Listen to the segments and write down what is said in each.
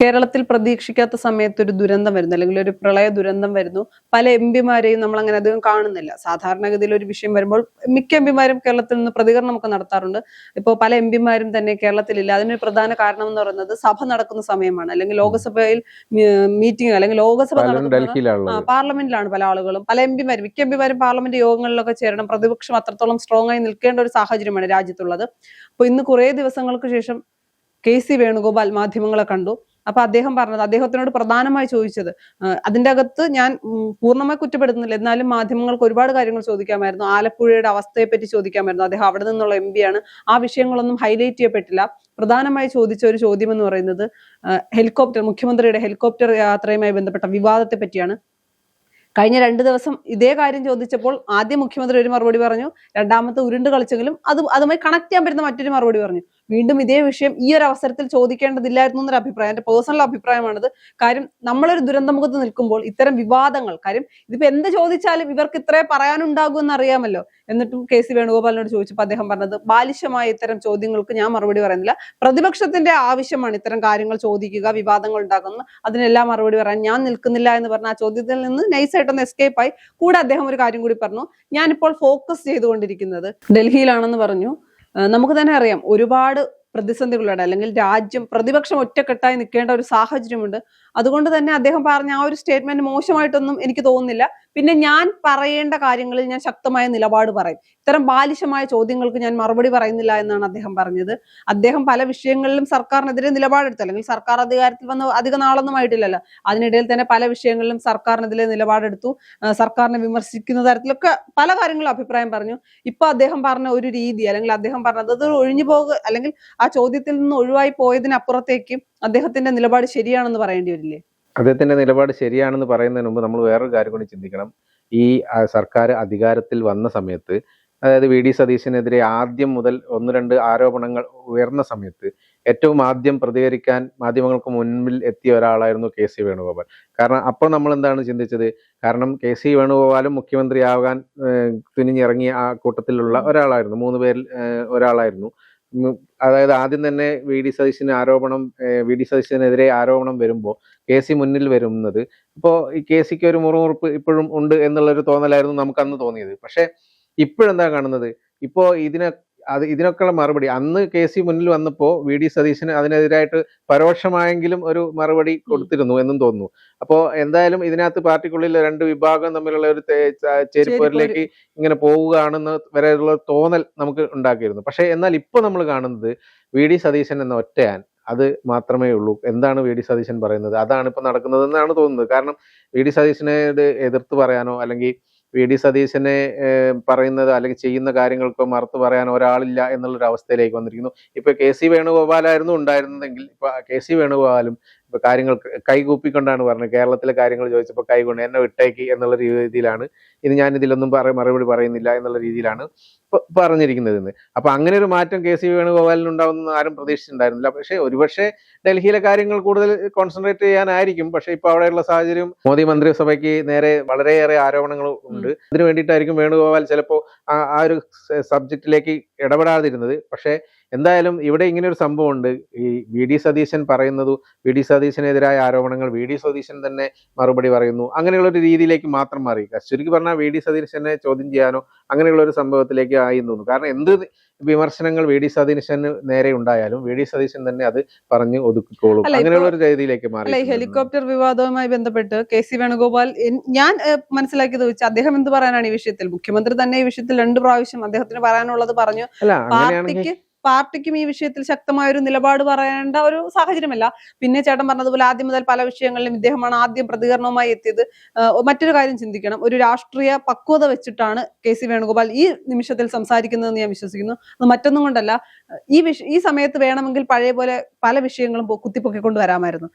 കേരളത്തിൽ പ്രതീക്ഷിക്കാത്ത സമയത്ത് ഒരു ദുരന്തം വരുന്നു, അല്ലെങ്കിൽ ഒരു പ്രളയ ദുരന്തം വരുന്നു. പല എംപിമാരെയും നമ്മൾ അങ്ങനെ അധികം കാണുന്നില്ല. സാധാരണഗതിയിൽ ഒരു വിഷയം വരുമ്പോൾ മിക്ക എംപിമാരും കേരളത്തിൽ നിന്ന് പ്രതികരണമൊക്കെ നടത്താറുണ്ട്. ഇപ്പോൾ പല എംപിമാരും തന്നെ കേരളത്തിലില്ല. അതിനൊരു പ്രധാന കാരണം എന്ന് പറയുന്നത് സഭ നടക്കുന്ന സമയമാണ്, അല്ലെങ്കിൽ ലോകസഭയിൽ മീറ്റിംഗ്, അല്ലെങ്കിൽ ലോകസഭ നടക്കുന്ന പാർലമെന്റിലാണ് പല ആളുകളും. പല എംപിമാരും, മിക്ക എംപിമാരും പാർലമെന്റ് യോഗങ്ങളിലൊക്കെ ചേരണം. പ്രതിപക്ഷം അത്രത്തോളം സ്ട്രോങ് ആയി നിൽക്കേണ്ട ഒരു സാഹചര്യമാണ് രാജ്യത്തുള്ളത്. അപ്പൊ ഇന്ന് കുറെ ദിവസങ്ങൾക്ക് ശേഷം കെ.സി. വേണുഗോപാൽ മാധ്യമങ്ങളെ കണ്ടു. അപ്പൊ അദ്ദേഹം പറഞ്ഞത്, അദ്ദേഹത്തിനോട് പ്രധാനമായി ചോദിച്ചത്, അതിന്റെ അകത്ത് ഞാൻ പൂർണ്ണമായി കുറ്റപ്പെടുത്തുന്നില്ല, എന്നാലും മാധ്യമങ്ങൾക്ക് ഒരുപാട് കാര്യങ്ങൾ ചോദിക്കാമായിരുന്നു. ആലപ്പുഴയുടെ അവസ്ഥയെ പറ്റി ചോദിക്കാമായിരുന്നു. അദ്ദേഹം അവിടെ നിന്നുള്ള എംപിയാണ്. ആ വിഷയങ്ങളൊന്നും ഹൈലൈറ്റ് ചെയ്യപ്പെട്ടില്ല. പ്രധാനമായി ചോദിച്ച ഒരു ചോദ്യം എന്ന് പറയുന്നത് മുഖ്യമന്ത്രിയുടെ ഹെലികോപ്റ്റർ യാത്രയുമായി ബന്ധപ്പെട്ട വിവാദത്തെ പറ്റിയാണ്. കഴിഞ്ഞ 2 ദിവസം ഇതേ കാര്യം ചോദിച്ചപ്പോൾ ആദ്യം മുഖ്യമന്ത്രി ഒരു മറുപടി പറഞ്ഞു, രണ്ടാമത്തെ ഉരുണ്ട് കളിച്ചെങ്കിലും അതുമായി കണക്ട് ചെയ്യാൻ പറ്റുന്ന മറ്റൊരു മറുപടി പറഞ്ഞു. വീണ്ടും ഇതേ വിഷയം ഈ ഒരു അവസരത്തിൽ ചോദിക്കേണ്ടതില്ലായിരുന്നു എന്നൊരു അഭിപ്രായം, എന്റെ പേഴ്സണൽ അഭിപ്രായമാണിത്. കാര്യം നമ്മളൊരു ദുരന്തമുഖത്ത് നിൽക്കുമ്പോൾ ഇത്തരം വിവാദങ്ങൾ, കാര്യം ഇതിപ്പോ എന്ത് ചോദിച്ചാലും ഇവർക്ക് ഇത്രേ പറയാനുണ്ടാകും എന്ന് അറിയാമല്ലോ. എന്നിട്ടും കെ.സി. വേണുഗോപാലിനോട് ചോദിച്ചപ്പോൾ അദ്ദേഹം പറഞ്ഞത്, ബാലിശമായ ഇത്തരം ചോദ്യങ്ങൾക്ക് ഞാൻ മറുപടി പറയുന്നില്ല, പ്രതിപക്ഷത്തിന്റെ ആവശ്യമാണ് ഇത്തരം കാര്യങ്ങൾ ചോദിക്കുക, വിവാദങ്ങൾ ഉണ്ടാകുന്നു, അതിനെല്ലാം മറുപടി പറയാൻ ഞാൻ നിൽക്കുന്നില്ല എന്ന് പറഞ്ഞ ആ ചോദ്യത്തിൽ നിന്ന് നൈസായിട്ടൊന്ന് എസ്കേപ്പ് ആയി. കൂടെ അദ്ദേഹം ഒരു കാര്യം കൂടി പറഞ്ഞു, ഞാനിപ്പോൾ ഫോക്കസ് ചെയ്തുകൊണ്ടിരിക്കുന്നത് ഡൽഹിയിലാണെന്ന് പറഞ്ഞു. നമുക്ക് തന്നെ അറിയാം, ഒരുപാട് പ്രതിസന്ധികളുണ്ട്, അല്ലെങ്കിൽ രാജ്യം പ്രതിപക്ഷം ഒറ്റക്കെട്ടായി നിൽക്കേണ്ട ഒരു സാഹചര്യമുണ്ട്. അതുകൊണ്ട് തന്നെ അദ്ദേഹം പറഞ്ഞ ആ ഒരു സ്റ്റേറ്റ്മെന്റ് മോശമായിട്ടൊന്നും എനിക്ക് തോന്നുന്നില്ല. പിന്നെ ഞാൻ പറയേണ്ട കാര്യങ്ങളിൽ ഞാൻ ശക്തമായ നിലപാട് പറയും. ഇത്തരം ബാലിശമായ ചോദ്യങ്ങൾക്ക് ഞാൻ മറുപടി പറയുന്നില്ല എന്നാണ് അദ്ദേഹം പറഞ്ഞത്. അദ്ദേഹം പല വിഷയങ്ങളിലും സർക്കാരിനെതിരെ നിലപാടെടുത്തു, അല്ലെങ്കിൽ സർക്കാർ അധികാരത്തിൽ വന്ന് അധിക നാളൊന്നും ആയിട്ടില്ലല്ലോ. അതിനിടയിൽ തന്നെ പല വിഷയങ്ങളിലും സർക്കാരിനെതിരെ നിലപാടെടുത്തു. സർക്കാരിനെ വിമർശിക്കുന്ന തരത്തിലൊക്കെ പല കാര്യങ്ങളും അഭിപ്രായം പറഞ്ഞു. ഇപ്പൊ അദ്ദേഹം പറഞ്ഞ ഒരു രീതി, അല്ലെങ്കിൽ അദ്ദേഹം പറഞ്ഞത് അത് ഒഴിഞ്ഞു അല്ലെങ്കിൽ ആ ചോദ്യത്തിൽ നിന്ന് ഒഴിവായി പോയതിനപ്പുറത്തേക്ക് അദ്ദേഹത്തിന്റെ നിലപാട് ശരിയാണെന്ന് പറയേണ്ടി വരില്ലേ? അദ്ദേഹത്തിന്റെ നിലപാട് ശരിയാണെന്ന് പറയുന്നതിന് മുമ്പ് നമ്മൾ വേറൊരു കാര്യം കൂടി ചിന്തിക്കണം. ഈ സർക്കാർ അധികാരത്തിൽ വന്ന സമയത്ത്, അതായത് വി.ഡി. സതീശനെതിരെ ആദ്യം മുതൽ 1-2 ആരോപണങ്ങൾ ഉയർന്ന സമയത്ത് ഏറ്റവും ആദ്യം പ്രതികരിക്കാൻ മാധ്യമങ്ങൾക്ക് മുൻപിൽ എത്തിയ ഒരാളായിരുന്നു കെ.സി. വേണുഗോപാൽ. കാരണം അപ്പോൾ നമ്മൾ എന്താണ് ചിന്തിച്ചത്, കാരണം കെ.സി. വേണുഗോപാലും മുഖ്യമന്ത്രിയാകാൻ തുനിഞ്ഞിറങ്ങിയ ആ കൂട്ടത്തിലുള്ള ഒരാളായിരുന്നു, 3 പേരിൽ ഒരാളായിരുന്നു. അതായത് ആദ്യം തന്നെ വി ഡി സതീശനെതിരെ ആരോപണം വരുമ്പോൾ കെ.സി. മുന്നിൽ വരുന്നത്, ഇപ്പോൾ ഈ കെ.സിക്ക് ഒരു മുറുമുറുപ്പ് ഇപ്പോഴും ഉണ്ട് എന്നുള്ളൊരു തോന്നലായിരുന്നു നമുക്ക് അന്ന് തോന്നിയത്. പക്ഷെ ഇപ്പോഴെന്താ കാണുന്നത്, ഇപ്പോ ഇതിനൊക്കെയുള്ള മറുപടി അന്ന് കെ.സി. മുന്നിൽ വന്നപ്പോൾ വി.ഡി. സതീശന് അതിനെതിരായിട്ട് പരോക്ഷമായെങ്കിലും ഒരു മറുപടി കൊടുത്തിരുന്നു എന്നും തോന്നുന്നു. അപ്പോൾ എന്തായാലും ഇതിനകത്ത് പാർട്ടിക്കുള്ളിൽ 2 വിഭാഗം തമ്മിലുള്ള ഒരു ചേരിപ്പോരിലേക്ക് ഇങ്ങനെ പോവുകയാണെന്ന് വരെയുള്ള തോന്നൽ നമുക്ക് ഉണ്ടാക്കിയിരുന്നു. പക്ഷെ എന്നാൽ ഇപ്പൊ നമ്മൾ കാണുന്നത് വി.ഡി. സതീശൻ എന്ന ഒറ്റയാൻ അത് മാത്രമേ ഉള്ളൂ. എന്താണ് വി.ഡി. സതീശൻ പറയുന്നത്, അതാണ് ഇപ്പൊ നടക്കുന്നത് എന്നാണ് തോന്നുന്നത്. കാരണം വി.ഡി. സതീശനെ എതിർത്ത് പറയാനോ, അല്ലെങ്കിൽ വി.ഡി. സതീശനെ പറയുന്നത് അല്ലെങ്കിൽ ചെയ്യുന്ന കാര്യങ്ങൾക്ക് മറുത്ത് പറയാൻ ഒരാളില്ല എന്നുള്ളൊരു അവസ്ഥയിലേക്ക് വന്നിരിക്കുന്നു. ഇപ്പൊ കെ.സി. വേണുഗോപാലായിരുന്നു ഉണ്ടായിരുന്നതെങ്കിൽ ഇപ്പൊ കെ.സി. വേണുഗോപാലും ഇപ്പൊ കാര്യങ്ങൾ കൈകൂപ്പിക്കൊണ്ടാണ് പറഞ്ഞത്. കേരളത്തിലെ കാര്യങ്ങൾ ചോദിച്ചപ്പോൾ കൈകൊണ്ട് എന്നെ വിട്ടേക്ക് എന്നുള്ള രീതിയിലാണ്, ഞാൻ ഇതിലൊന്നും മറുപടി പറയുന്നില്ല എന്നുള്ള രീതിയിലാണ് പറഞ്ഞിരിക്കുന്നത്. അപ്പൊ അങ്ങനെ ഒരു മാറ്റം കെ.സി. വേണുഗോപാലിന് ഉണ്ടാവുന്ന ആരും പ്രതീക്ഷിച്ചിട്ടുണ്ടായിരുന്നില്ല. പക്ഷെ ഒരുപക്ഷെ ഡൽഹിയിലെ കാര്യങ്ങൾ കൂടുതൽ കോൺസെൻട്രേറ്റ് ചെയ്യാനായിരിക്കും. പക്ഷെ ഇപ്പൊ അവിടെയുള്ള സാഹചര്യം, മോദി മന്ത്രിസഭയ്ക്ക് നേരെ വളരെയേറെ ആരോപണങ്ങൾ ഉണ്ട്. അതിനു വേണ്ടിയിട്ടായിരിക്കും വേണുഗോപാൽ ചിലപ്പോൾ ആ ഒരു സബ്ജക്റ്റിലേക്ക് ഇടപെടാതിരുന്നത്. പക്ഷെ എന്തായാലും ഇവിടെ ഇങ്ങനെ ഒരു സംഭവം ഉണ്ട്. ഈ വി.ഡി. സതീശൻ പറയുന്നതു, വി.ഡി. സതീശനെതിരായ ആരോപണങ്ങൾ വി.ഡി. സതീശൻ തന്നെ മറുപടി പറയുന്നു, അങ്ങനെയുള്ള ഒരു രീതിയിലേക്ക് മാത്രം മാറി. ചുരുക്കി പറഞ്ഞാൽ വി.ഡി. സതീശനെ ചോദ്യം ചെയ്യാനോ അങ്ങനെയുള്ള ഒരു സംഭവത്തിലേക്ക് ആയി തോന്നുന്നു. കാരണം എന്ത് വിമർശനങ്ങൾ വി.ഡി. സതീശന് നേരെ ഉണ്ടായാലും വി.ഡി. സതീശൻ തന്നെ അത് പറഞ്ഞ് ഒതുക്കിക്കോളും, അങ്ങനെയുള്ള ഒരു രീതിയിലേക്ക് മാറി. ഹെലികോപ്റ്റർ വിവാദവുമായി ബന്ധപ്പെട്ട് കെ.സി. വേണുഗോപാൽ, ഞാൻ മനസ്സിലാക്കിയത് വെച്ചാൽ അദ്ദേഹം എന്ത് പറയാനാണ് ഈ വിഷയത്തിൽ? മുഖ്യമന്ത്രി തന്നെ ഈ വിഷയത്തിൽ 2 പ്രാവശ്യം അദ്ദേഹത്തിന് പറയാനുള്ളത് പറഞ്ഞു. പാർട്ടിക്കും ഈ വിഷയത്തിൽ ശക്തമായ ഒരു നിലപാട് പറയേണ്ട ഒരു സാഹചര്യമല്ല. പിന്നെ ചേട്ടൻ പറഞ്ഞതുപോലെ ആദ്യം മുതൽ പല വിഷയങ്ങളിലും ഇദ്ദേഹമാണ് ആദ്യം പ്രതികരണവുമായി എത്തിയത്. മറ്റൊരു കാര്യം ചിന്തിക്കണം, ഒരു രാഷ്ട്രീയ പക്വത വെച്ചിട്ടാണ് കെ.സി. വേണുഗോപാൽ ഈ നിമിഷത്തിൽ സംസാരിക്കുന്നതെന്ന് ഞാൻ വിശ്വസിക്കുന്നു. അത് മറ്റൊന്നും കൊണ്ടല്ല, ഈ സമയത്ത് വേണമെങ്കിൽ പഴയ പോലെ പല വിഷയങ്ങളും കുത്തിപ്പൊക്കിക്കൊണ്ട് വരാമായിരുന്നു.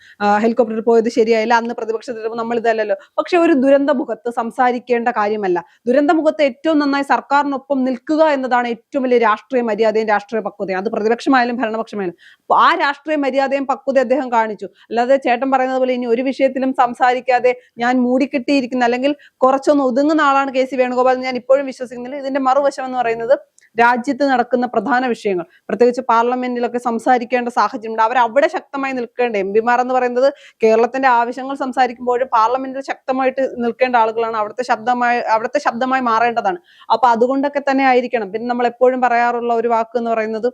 ഹെലികോപ്റ്ററിൽ പോയത് ശരിയായില്ല, അന്ന് പ്രതിപക്ഷത്തിൽ നമ്മൾ ഇതല്ലല്ലോ. പക്ഷെ ഒരു ദുരന്തമുഖത്ത് സംസാരിക്കേണ്ട കാര്യമല്ല. ദുരന്തമുഖത്ത് ഏറ്റവും നന്നായി സർക്കാരിനൊപ്പം നിൽക്കുക എന്നതാണ് ഏറ്റവും വലിയ രാഷ്ട്രീയ മര്യാദയും രാഷ്ട്രീയ പക്വതയും. അത് പ്രതിപക്ഷമായാലും ഭരണപക്ഷമായാലും. അപ്പൊ ആ രാഷ്ട്രീയ മര്യാദയും പക്വതയും അദ്ദേഹം കാണിച്ചു. അല്ലാതെ ചേട്ടൻ പറയുന്നത് പോലെ ഇനി ഒരു വിഷയത്തിലും സംസാരിക്കാതെ ഞാൻ മൂടിക്കെട്ടിയിരിക്കുന്ന, അല്ലെങ്കിൽ കുറച്ചൊന്ന് ഒതുങ്ങുന്ന ആളാണ് കെ.സി. വേണുഗോപാൽ എന്ന് ഞാൻ ഇപ്പോഴും വിശ്വസിക്കുന്നില്ല. ഇതിന്റെ മറുവശം എന്ന് പറയുന്നത്, രാജ്യത്ത് നടക്കുന്ന പ്രധാന വിഷയങ്ങൾ, പ്രത്യേകിച്ച് പാർലമെന്റിലൊക്കെ സംസാരിക്കേണ്ട സാഹചര്യമുണ്ട്. അവർ അവിടെ ശക്തമായി നിൽക്കേണ്ട എംപിമാർ എന്ന് പറയുന്നത് കേരളത്തിന്റെ ആവശ്യങ്ങൾ സംസാരിക്കുമ്പോഴും പാർലമെന്റിൽ ശക്തമായിട്ട് നിൽക്കേണ്ട ആളുകളാണ്. അവിടുത്തെ ശബ്ദമായി മാറേണ്ടതാണ്. അപ്പൊ അതുകൊണ്ടൊക്കെ തന്നെ ആയിരിക്കണം. പിന്നെ നമ്മൾ എപ്പോഴും പറയാറുള്ള ഒരു വാക്ക് എന്ന് പറയുന്നത്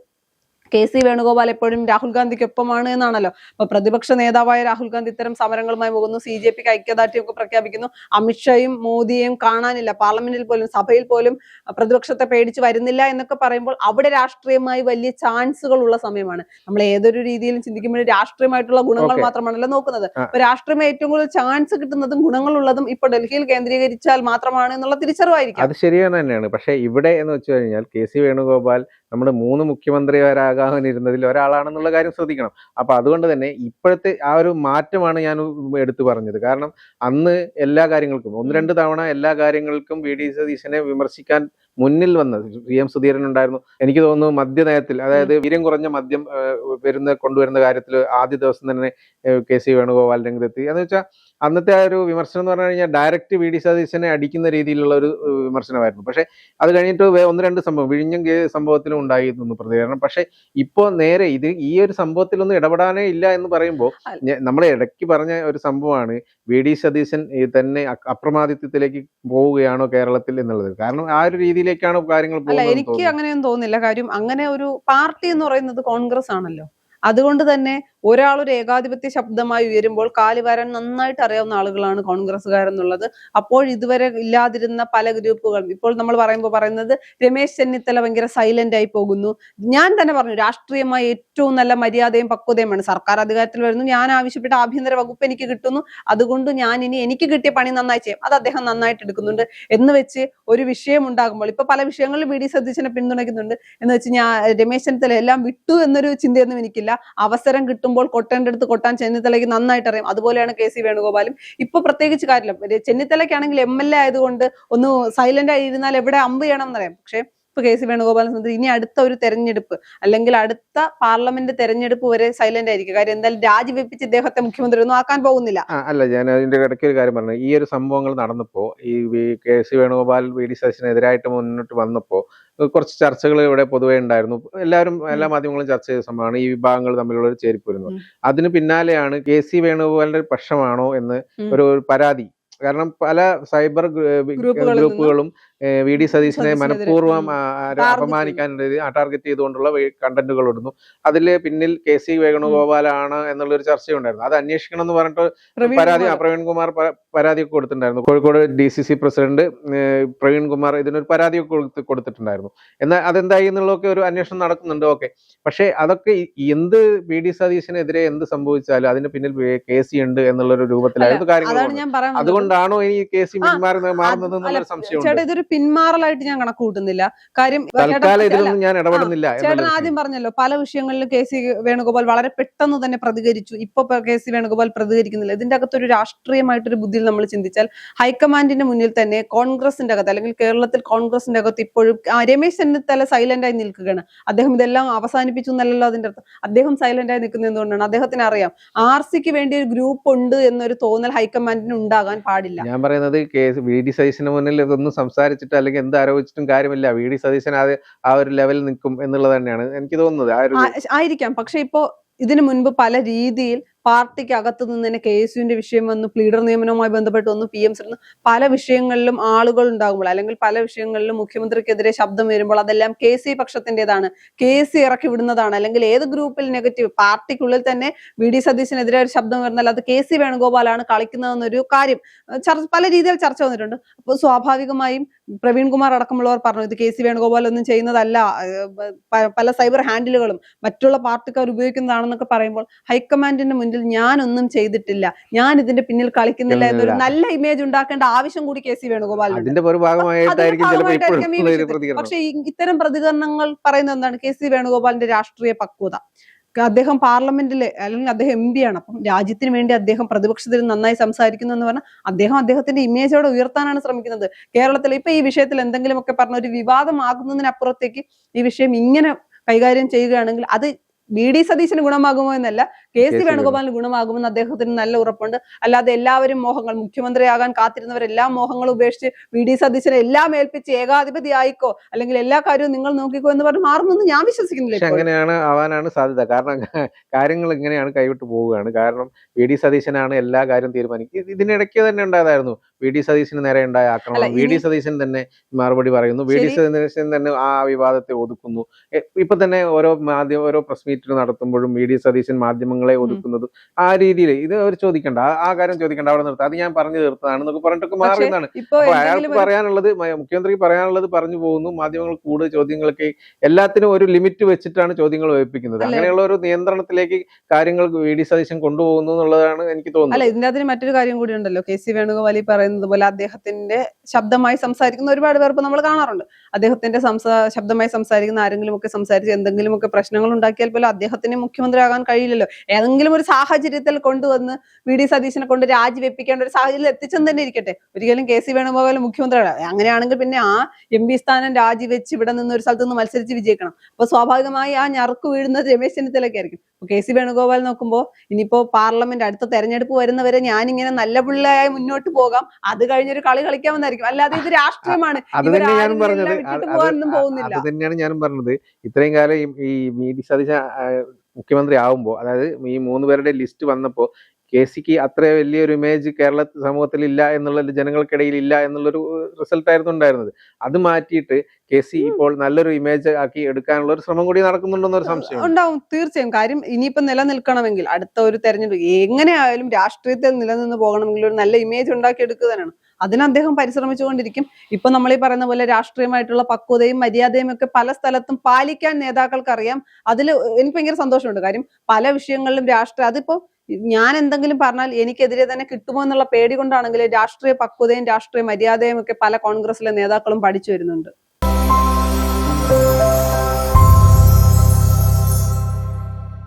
KC വേണുഗോപാൽ എപ്പോഴും രാഹുൽ ഗാന്ധിക്കൊപ്പമാണ് എന്നാണല്ലോ. അപ്പൊ പ്രതിപക്ഷ നേതാവായ രാഹുൽ ഗാന്ധി ഇത്തരം സമരങ്ങളുമായി പോകുന്നു, CJPക്ക് ഐക്യദാർഢ്യമൊക്കെ പ്രഖ്യാപിക്കുന്നു. അമിത്ഷായും മോദിയെയും കാണാനില്ല, പാർലമെന്റിൽ പോലും സഭയിൽ പോലും പ്രതിപക്ഷത്തെ പേടിച്ച് വരുന്നില്ല എന്നൊക്കെ പറയുമ്പോൾ അവിടെ രാഷ്ട്രീയമായി വലിയ ചാൻസുകൾ ഉള്ള സമയമാണ്. നമ്മൾ ഏതൊരു രീതിയിലും ചിന്തിക്കുമ്പോൾ രാഷ്ട്രീയമായിട്ടുള്ള ഗുണങ്ങൾ മാത്രമാണല്ലോ നോക്കുന്നത്. അപ്പൊ രാഷ്ട്രീയം ഏറ്റവും കൂടുതൽ ചാൻസ് കിട്ടുന്നതും ഗുണങ്ങളുള്ളതും ഇപ്പൊ ഡൽഹിയിൽ കേന്ദ്രീകരിച്ചാൽ മാത്രമാണ് എന്നുള്ള തിരിച്ചറിവായിരിക്കും. അത് ശരിയാണ് തന്നെയാണ്. പക്ഷെ ഇവിടെ എന്ന് വെച്ച് കഴിഞ്ഞാൽ KC വേണുഗോപാൽ നമ്മുടെ 3 മുഖ്യമന്ത്രിമാരാകാനിരുന്നതിൽ ഒരാളാണെന്നുള്ള കാര്യം ശ്രദ്ധിക്കണം. അപ്പൊ അതുകൊണ്ട് തന്നെ ഇപ്പോഴത്തെ ആ ഒരു മാറ്റമാണ് ഞാൻ എടുത്തു പറഞ്ഞത്. കാരണം അന്ന് എല്ലാ കാര്യങ്ങൾക്കും 1-2 തവണ എല്ലാ കാര്യങ്ങൾക്കും VD സതീശനെ വിമർശിക്കാൻ മുന്നിൽ വന്നത് PM സുധീരൻ ഉണ്ടായിരുന്നു. എനിക്ക് തോന്നുന്നു മദ്യനയത്തിൽ, അതായത് വീര്യം കുറഞ്ഞ മദ്യം കൊണ്ടുവരുന്ന കാര്യത്തിൽ ആദ്യ ദിവസം തന്നെ KC വേണുഗോപാൽ രംഗത്തെത്തി. എന്ന് വെച്ചാൽ അന്നത്തെ ആ ഒരു വിമർശനം എന്ന് പറഞ്ഞു കഴിഞ്ഞാൽ ഡയറക്റ്റ് VD സതീശനെ അടിക്കുന്ന രീതിയിലുള്ള ഒരു വിമർശനമായിരുന്നു. പക്ഷെ അത് കഴിഞ്ഞിട്ട് 1-2 സംഭവം, വിഴിഞ്ഞം സംഭവത്തിലും ഉണ്ടായിരുന്നു പ്രതികരണം. പക്ഷെ ഇപ്പോ നേരെ ഈ ഒരു സംഭവത്തിലൊന്നും ഇടപെടാനേ ഇല്ല എന്ന് പറയുമ്പോൾ നമ്മൾ ഇടയ്ക്ക് പറഞ്ഞ ഒരു സംഭവമാണ് VD സതീശൻ തന്നെ അപ്രമാദിത്വത്തിലേക്ക് പോവുകയാണോ കേരളത്തിൽ എന്നുള്ളത്. കാരണം ആ ഒരു രീതിയിലേക്കാണ് കാര്യങ്ങൾ പോകുന്നത്. എനിക്ക് അങ്ങനെയൊന്നും തോന്നുന്നില്ല. കാര്യം അങ്ങനെ ഒരു പാർട്ടി എന്ന് പറയുന്നത് കോൺഗ്രസ് ആണല്ലോ. അതുകൊണ്ട് തന്നെ ഒരാൾ ഒരു ഏകാധിപത്യ ശബ്ദമായി ഉയരുമ്പോൾ കാലുവാരാൻ നന്നായിട്ട് അറിയാവുന്ന ആളുകളാണ് കോൺഗ്രസ്സുകാരെന്നുള്ളത്. അപ്പോൾ ഇതുവരെ ഇല്ലാതിരുന്ന പല ഗ്രൂപ്പുകളും ഇപ്പോൾ നമ്മൾ പറയുന്നത് രമേശ് ചെന്നിത്തല ഭയങ്കര സൈലന്റ് ആയി പോകുന്നു. ഞാൻ തന്നെ പറഞ്ഞു, രാഷ്ട്രീയമായി ഏറ്റവും നല്ല മര്യാദയും പക്വതയുമാണ്. സർക്കാർ അധികാരത്തിൽ വരുന്നു, ഞാൻ ആവശ്യപ്പെട്ട ആഭ്യന്തര വകുപ്പ് എനിക്ക് കിട്ടുന്നു, അതുകൊണ്ട് ഞാൻ ഇനി എനിക്ക് കിട്ടിയ പണി നന്നായി ചെയ്യും, അത് അദ്ദേഹം നന്നായിട്ട് എടുക്കുന്നുണ്ട് എന്ന് വെച്ച് ഒരു വിഷയം ഉണ്ടാകുമ്പോൾ ഇപ്പൊ പല വിഷയങ്ങളിലും VD സതീശനെ പിന്തുണയ്ക്കുന്നുണ്ട് എന്ന് വെച്ച് ഞാൻ രമേശ് ചെന്നിത്തല എല്ലാം വിട്ടു എന്നൊരു ചിന്തയൊന്നും എനിക്കില്ല. അവസരം കിട്ടുമ്പോൾ കൊട്ടേണ്ട അടുത്ത് കൊട്ടാൻ ചെന്നിത്തലയ്ക്ക് നന്നായിട്ട് അറിയാം. അതുപോലെയാണ് KC വേണുഗോപാലും. ഇപ്പൊ പ്രത്യേകിച്ച് കാര്യമില്ല, ചെന്നിത്തലയ്ക്കാണെങ്കിൽ MLA ആയതുകൊണ്ട് ഒന്ന് സൈലന്റ് ആയി ഇരുന്നാൽ എവിടെ അമ്പ് ചെയ്യണം എന്നറിയാം. പക്ഷെ ഇപ്പൊ KC വേണുഗോപാലിനെ ഇനി അടുത്ത ഒരു തെരഞ്ഞെടുപ്പ് അല്ലെങ്കിൽ അടുത്ത പാർലമെന്റ് തെരഞ്ഞെടുപ്പ് വരെ സൈലന്റ് ആയിരിക്കും. കാര്യം എന്തായാലും രാജിവെപ്പിച്ച് ഇദ്ദേഹത്തെ മുഖ്യമന്ത്രി ഒന്നും ആക്കാൻ പോകുന്നില്ല. അല്ല, ഞാൻ അതിന്റെ ഇടയ്ക്ക് ഒരു കാര്യം പറഞ്ഞു. ഈ ഒരു സംഭവങ്ങൾ നടന്നപ്പോ ഈ KC വേണുഗോപാൽ VD സതീശനെതിരായിട്ട് മുന്നോട്ട് വന്നപ്പോ കുറച്ച് ചർച്ചകൾ ഇവിടെ പൊതുവെ ഉണ്ടായിരുന്നു. എല്ലാ മാധ്യമങ്ങളും ചർച്ച ചെയ്ത സംഭവമാണ് ഈ വിഭാഗങ്ങൾ തമ്മിലുള്ള ഒരു ചേരിപ്പ് വരുന്നത്. അതിന് പിന്നാലെയാണ് KC വേണുഗോപാലിന്റെ പക്ഷമാണോ എന്ന് ഒരു പരാതി. കാരണം പല സൈബർ ഗ്രൂപ്പുകളും VD സതീശനെ മനഃപൂർവ്വം അപമാനിക്കാൻ ടാർഗറ്റ് ചെയ്തുകൊണ്ടുള്ള കണ്ടന്റുകൾ ഇടുന്നു. അതില് പിന്നിൽ KC വേണുഗോപാലാണ് എന്നുള്ളൊരു ചർച്ചയുണ്ടായിരുന്നു. അത് അന്വേഷിക്കണം എന്ന് പറഞ്ഞിട്ട് പ്രവീൺകുമാർ പരാതിയൊക്കെ കൊടുത്തിട്ടുണ്ടായിരുന്നു. കോഴിക്കോട് DCC പ്രസിഡന്റ് പ്രവീൺകുമാർ ഇതിനൊരു പരാതിയൊക്കെ കൊടുത്തിട്ടുണ്ടായിരുന്നു. എന്നാൽ അതെന്തായി എന്നുള്ളതൊക്കെ ഒരു അന്വേഷണം നടക്കുന്നുണ്ട്. ഓക്കെ, പക്ഷെ അതൊക്കെ എന്ത് VD സതീശനെതിരെ എന്ത് സംഭവിച്ചാലും അതിന് പിന്നിൽ KC ഉണ്ട് എന്നുള്ളൊരു രൂപത്തിലായിരുന്നു കാര്യങ്ങൾ. അതുകൊണ്ടാണോ ഇനി KC മാറുന്നത് എന്നുള്ളൊരു സംശയമുണ്ട്. പിന്മാറലായിട്ട് ഞാൻ കണക്ക് കൂട്ടുന്നില്ല. കാര്യം ചേട്ടൻ ആദ്യം പറഞ്ഞല്ലോ പല വിഷയങ്ങളിലും KC വേണുഗോപാൽ വളരെ പെട്ടെന്ന് തന്നെ പ്രതികരിച്ചു. ഇപ്പൊ KC വേണുഗോപാൽ പ്രതികരിക്കുന്നില്ല. ഇതിന്റെ അകത്തൊരു രാഷ്ട്രീയമായിട്ടൊരു ബുദ്ധിയിൽ നമ്മൾ ചിന്തിച്ചാൽ ഹൈക്കമാൻഡിന്റെ മുന്നിൽ തന്നെ കോൺഗ്രസിന്റെ അകത്ത് അല്ലെങ്കിൽ കേരളത്തിൽ കോൺഗ്രസിന്റെ അകത്ത് ഇപ്പോഴും രമേശ് ചെന്നിത്തല സൈലന്റ് ആയി നിൽക്കുകയാണ്. അദ്ദേഹം ഇതെല്ലാം അവസാനിപ്പിച്ചു എന്നല്ലല്ലോ അതിന്റെ അർത്ഥം. അദ്ദേഹം സൈലന്റ് ആയി നിൽക്കുന്നത് എന്തുകൊണ്ടാണ്? അദ്ദേഹത്തിന് അറിയാം RCക്ക് വേണ്ടി ഒരു ഗ്രൂപ്പ് ഉണ്ട് എന്നൊരു തോന്നൽ ഹൈക്കമാൻഡിന് ഉണ്ടാകാൻ പാടില്ല. ഞാൻ പറയുന്നത് VD സതീശന് മുന്നിൽ ഇതൊന്നും സംസാരിച്ചിട്ട് അല്ലെങ്കിൽ എന്ത് ആരോപിച്ചിട്ടും കാര്യമില്ല. VD സതീശൻ ആ ഒരു ലെവലിൽ നിൽക്കും എന്നുള്ളത് തന്നെയാണ് എനിക്ക് തോന്നുന്നത്. ആയിരിക്കാം. പക്ഷെ ഇപ്പോ ഇതിനു മുൻപ് പല രീതിയിൽ പാർട്ടിക്ക് അകത്ത് നിന്ന് തന്നെ KSUവിന്റെ വിഷയം വന്നു, പ്ലീഡർ നിയമനവുമായി ബന്ധപ്പെട്ട് വന്നു, PMC പല വിഷയങ്ങളിലും ആളുകൾ ഉണ്ടാകുമ്പോൾ അല്ലെങ്കിൽ പല വിഷയങ്ങളിലും മുഖ്യമന്ത്രിക്കെതിരെ ശബ്ദം വരുമ്പോൾ അതെല്ലാം KC പക്ഷത്തിൻ്റെതാണ്, KC ഇറക്കി വിടുന്നതാണ്. അല്ലെങ്കിൽ ഏത് ഗ്രൂപ്പിൽ നെഗറ്റീവ് പാർട്ടിക്കുള്ളിൽ തന്നെ VD സതീശനെതിരെ ഒരു ശബ്ദം വരുന്നാൽ അത് KC വേണുഗോപാലാണ് കളിക്കുന്നതെന്നൊരു കാര്യം പല രീതിയിൽ ചർച്ച വന്നിട്ടുണ്ട്. അപ്പോൾ സ്വാഭാവികമായും പ്രവീൺകുമാർ അടക്കമുള്ളവർ പറഞ്ഞു ഇത് KC വേണുഗോപാൽ ഒന്നും ചെയ്യുന്നതല്ല, പല സൈബർ ഹാൻഡിലുകളും മറ്റുള്ള പാർട്ടിക്കാർ ഉപയോഗിക്കുന്നതാണെന്നൊക്കെ പറയുമ്പോൾ ഹൈക്കമാൻഡിന്റെ മുന്നിൽ ഞാനൊന്നും ചെയ്തിട്ടില്ല, ഞാൻ ഇതിന്റെ പിന്നിൽ കളിക്കുന്നില്ല എന്നൊരു നല്ല ഇമേജ് ഉണ്ടാക്കേണ്ട ആവശ്യം കൂടി KC വേണുഗോപാൽ. പക്ഷെ ഇത്തരം പ്രതികരണങ്ങൾ പറയുന്നത് എന്താണ്? KC വേണുഗോപാലിന്റെ രാഷ്ട്രീയ പക്വത. അദ്ദേഹം പാർലമെന്റിലെ അല്ലെങ്കിൽ അദ്ദേഹം MP ആണ്. അപ്പം രാജ്യത്തിന് വേണ്ടി അദ്ദേഹം പ്രതിപക്ഷത്തിൽ നന്നായി സംസാരിക്കുന്നു എന്ന് പറഞ്ഞാൽ അദ്ദേഹത്തിന്റെ ഇമേജോടെ ഉയർത്താനാണ് ശ്രമിക്കുന്നത്. കേരളത്തിൽ ഇപ്പൊ ഈ വിഷയത്തിൽ എന്തെങ്കിലുമൊക്കെ പറഞ്ഞ ഒരു വിവാദമാകുന്നതിനപ്പുറത്തേക്ക് ഈ വിഷയം ഇങ്ങനെ കൈകാര്യം ചെയ്യുകയാണെങ്കിൽ അത് VD സതീശന് ഗുണമാകുമോ എന്നല്ല, കെ.സി. വേണുഗോപാലിന് ഗുണമാകുമെന്ന് അദ്ദേഹത്തിന് നല്ല ഉറപ്പുണ്ട്. അല്ലാതെ എല്ലാവരും മോഹങ്ങൾ, മുഖ്യമന്ത്രിയാകാൻ കാത്തിരുന്നവരെല്ലാ മോഹങ്ങളും ഉപേക്ഷിച്ച് വി.ഡി. സതീശനെ എല്ലാം ഏൽപ്പിച്ച് ഏകാധിപതി ആയിക്കോ അല്ലെങ്കിൽ എല്ലാ കാര്യവും നിങ്ങൾ നോക്കിക്കോ എന്ന് പറഞ്ഞ് മാറുമെന്ന് ഞാൻ വിശ്വസിക്കുന്നില്ല. പക്ഷെ അങ്ങനെയാണ് ആവാനാണ് സാധ്യത. കാരണം കാര്യങ്ങൾ ഇങ്ങനെയാണ് കൈവിട്ട് പോവുകയാണ്. കാരണം വി.ഡി. സതീശനാണ് എല്ലാ കാര്യം തീരുമാനിക്കുക. ഇതിനിടയ്ക്ക് തന്നെ ഉണ്ടായതായിരുന്നു വി.ഡി. സതീശന് നേരെ ഉണ്ടായ ആക്രമണം. വി.ഡി. സതീശൻ തന്നെ മറുപടി പറയുന്നു, വി.ഡി. സതീശൻ തന്നെ ആ വിവാദത്തെ ഒതുക്കുന്നു. ഇപ്പൊ തന്നെ ഓരോ പ്രസ് മീറ്റ് നടത്തുമ്പോഴും വി.ഡി. സതീശൻ മാധ്യമങ്ങളെ ഒതുക്കുന്നതും ആ രീതിയിൽ ഇത് അവർ ചോദിക്കണ്ട, ആ കാര്യം ചോദിക്കണ്ട, അവിടെ നിർത്താം, അത് ഞാൻ പറഞ്ഞു തീർത്തതാണെന്നൊക്കെ പറഞ്ഞിട്ടൊക്കെ മാറുന്നതാണ്. അപ്പൊ അയാൾക്ക് പറയാനുള്ളത്, മുഖ്യമന്ത്രിക്ക് പറയാനുള്ളത് പറഞ്ഞു പോകുന്നു. മാധ്യമങ്ങൾ കൂടുതൽ ചോദ്യങ്ങളൊക്കെ എല്ലാത്തിനും ഒരു ലിമിറ്റ് വെച്ചിട്ടാണ് ചോദ്യങ്ങൾ വയ്പ്പിക്കുന്നത്. അങ്ങനെയുള്ള ഒരു നിയന്ത്രണത്തിലേക്ക് കാര്യങ്ങൾ വി.ഡി. സതീശൻ കൊണ്ടുപോകുന്നു എന്നുള്ളതാണ് എനിക്ക് തോന്നുന്നത്. അല്ല, ഇതിന്റെ അതിന് മറ്റൊരു കാര്യം കൂടി ഉണ്ടല്ലോ. കെ.സി. വേണുഗോപാൽ പറയുന്നത് പോലെ അദ്ദേഹത്തിന്റെ ശബ്ദമായി സംസാരിക്കുന്ന ഒരുപാട് പേർക്ക് നമ്മൾ കാണാറുണ്ട്. അദ്ദേഹത്തിന്റെ ശബ്ദമായി സംസാരിക്കുന്ന ആരെങ്കിലും ഒക്കെ സംസാരിച്ച് എന്തെങ്കിലുമൊക്കെ പ്രശ്നങ്ങൾ ഉണ്ടാക്കിയാൽ പോലും അദ്ദേഹത്തിന് മുഖ്യമന്ത്രിയാകാൻ കഴിയില്ലല്ലോ. ഏതെങ്കിലും ഒരു സാഹചര്യത്തിൽ കൊണ്ടുവന്ന് വി.ഡി. സതീശനെ കൊണ്ട് രാജിവെപ്പിക്കേണ്ട ഒരു സാഹചര്യം എത്തിച്ചെന്ന് തന്നെ ഇരിക്കട്ടെ. ഒരിക്കലും കെ.സി. വേണുഗോപാൽ മുഖ്യമന്ത്രിയാണ്. അങ്ങനെയാണെങ്കിൽ പിന്നെ ആ എം.പി സ്ഥാനം രാജിവെച്ച് ഇവിടെ നിന്ന് ഒരു സ്ഥലത്ത് നിന്ന് മത്സരിച്ച് വിജയിക്കണം. അപ്പൊ സ്വാഭാവികമായി ആ ഞറുക്ക് വീഴുന്നത് രമേശ് ചെന്നിത്തലയ്ക്കായിരിക്കും. കെ.സി. വേണുഗോപാൽ നോക്കുമ്പോൾ ഇനിയിപ്പോ പാർലമെന്റ് അടുത്ത തെരഞ്ഞെടുപ്പ് വരുന്നവരെ ഞാനിങ്ങനെ നല്ല പിള്ളയായി മുന്നോട്ട് പോകാം, അത് കഴിഞ്ഞൊരു കളി കളിക്കാമെന്നായിരിക്കും. അല്ലാതെ ഇത് രാഷ്ട്രീയമാണ്, അത് തന്നെയാണ് ഞാനും പറഞ്ഞത്. ഇത്രയും കാലം ഈ വി.ഡി. സതീശൻ മുഖ്യമന്ത്രി ആവുമ്പോ, അതായത് ഈ 3 പേരുടെ ലിസ്റ്റ് വന്നപ്പോ കെ.സിക്ക് അത്ര വലിയൊരു ഇമേജ് കേരള സമൂഹത്തിൽ ഇല്ല എന്നുള്ള, ജനങ്ങൾക്കിടയിൽ ഇല്ല എന്നുള്ളൊരു റിസൾട്ട് ആയിരുന്നു ഉണ്ടായിരുന്നത്. അത് മാറ്റിയിട്ട് കെ.സി ഇപ്പോൾ നല്ലൊരു ഇമേജ് ആക്കി എടുക്കാനുള്ള ഒരു ശ്രമം കൂടി നടക്കുന്നുണ്ടെന്നൊരു സംശയം ഉണ്ടാവും. തീർച്ചയായും. കാര്യം ഇനിയിപ്പോ നിലനിൽക്കണമെങ്കിൽ അടുത്ത ഒരു തെരഞ്ഞെടുപ്പ് എങ്ങനെയായാലും രാഷ്ട്രീയത്തിൽ നിലനിന്ന് പോകണമെങ്കിൽ ഒരു നല്ല ഇമേജ് ഉണ്ടാക്കി എടുക്കുകയാണ്. അതിന് അദ്ദേഹം പരിശ്രമിച്ചുകൊണ്ടിരിക്കും. ഇപ്പൊ നമ്മൾ ഈ പറയുന്ന പോലെ രാഷ്ട്രീയമായിട്ടുള്ള പക്വതയും മര്യാദയും ഒക്കെ പല സ്ഥലത്തും പാലിക്കാൻ നേതാക്കൾക്ക് അറിയാം. അതിൽ എനിക്ക് ഭയങ്കര സന്തോഷമുണ്ട്. കാര്യം പല വിഷയങ്ങളിലും അതിപ്പോ ഞാൻ എന്തെങ്കിലും പറഞ്ഞാൽ എനിക്കെതിരെ തന്നെ കിട്ടുമോ എന്നുള്ള പേടി കൊണ്ടാണെങ്കിൽ രാഷ്ട്രീയ പക്വതയും രാഷ്ട്രീയ മര്യാദയും ഒക്കെ പല കോൺഗ്രസിലെ നേതാക്കളും പഠിച്ചു വരുന്നുണ്ട്.